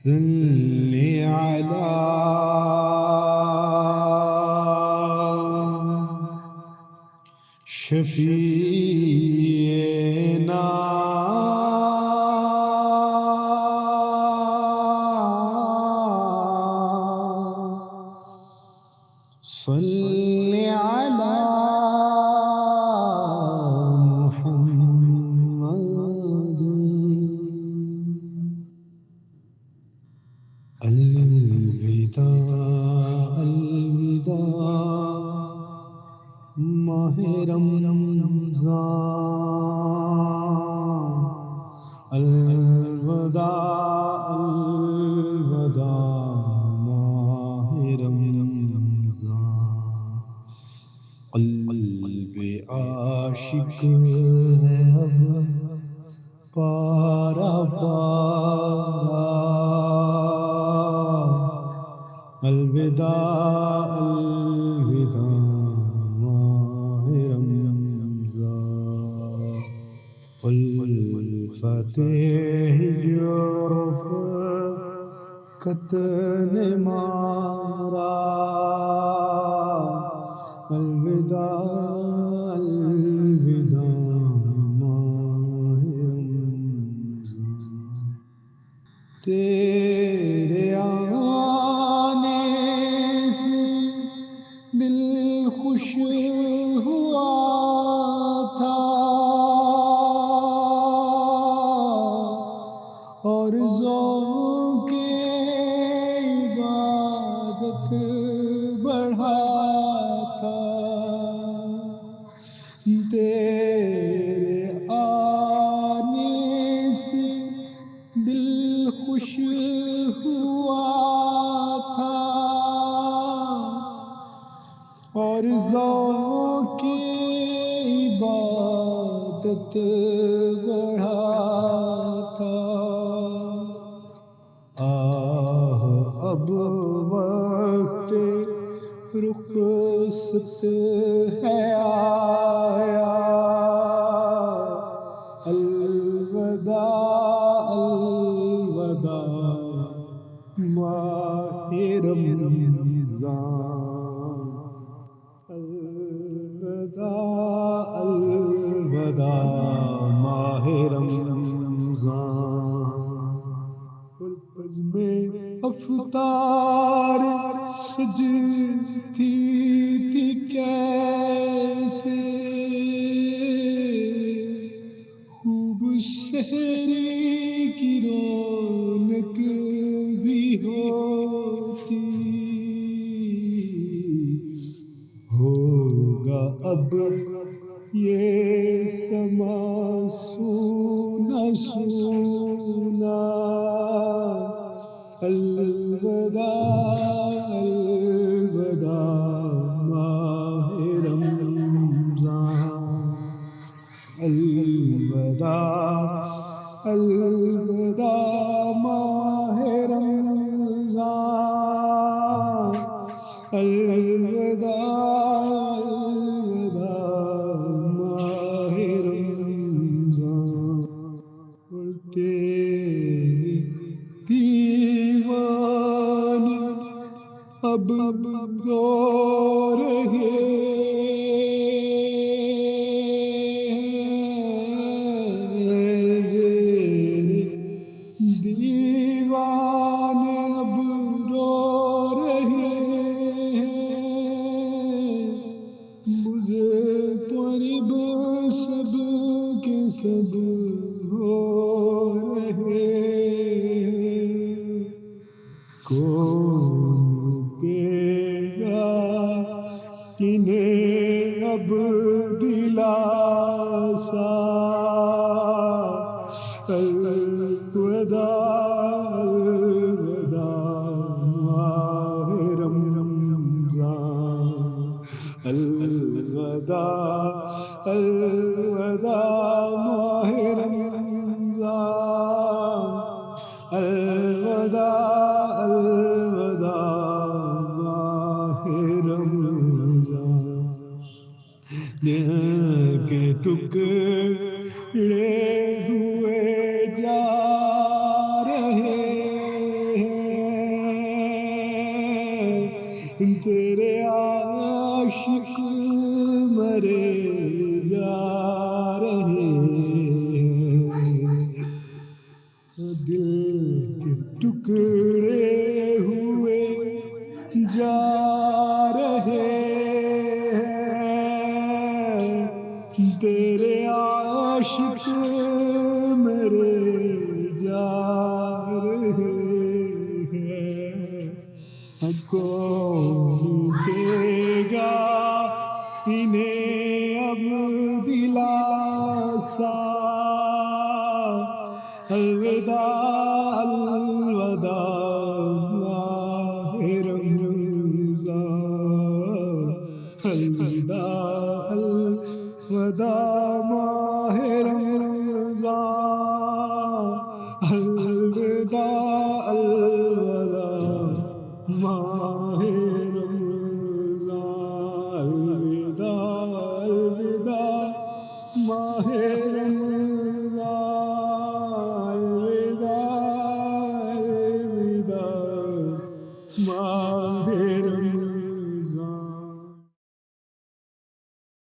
صل على شفیعنا صل على محمد الوداع الوداع ماہ رمضان الوداع الوداع ماہ رمضان قلب عاشق ہے اب پارا پارا الوداع الوداع ماہ رمضان الفتح رفقت نے مارا الوداع الوداع ماہ رمضان تیرے آنے سے دل خوش ہوا تھا اور ذوق عبادت بڑھا تھا تیرے آنے سے دل خوش ہوا تھا اور ذوق عبادت بڑھا تھا اب وقت رخصت ہے آیا الوداع الوداع ماہ رمضان الوداع الوداع ماہ رمضان بزم افطار سجتی تھی کیسے خوب شہری کی رونق بھی ہوتی ہوگا اب یہ سما سونا سونا الوداع الوداع ماہ رمضان الوداع الوداع ماہ رمضان الوداع الوداع ماہ رمضان دیوانی اب رو رہے دیوانے اب رو رہے مجھے قریب سب کے سب ہو رہے کون دے گا انہیں اب دلاسا الوداع الوداع ماہ رمضان الوداع الوداع ماہ رمضان الوداع الوداع ماہ رمضان کے ٹکڑے ہوئے جا رہے دل کے ٹکڑے ہوئے جا رہے ہیں، تیرے عاشق میرے جا رہے ہیں، کون دے گا انہیں اب دلاسا؟ الوداع الوداع ماہ رمضان، الوداع الوداع ماہ رمضان، الوداع الوداع ماہ رمضان، الوداع الوداع ماہ رمضان۔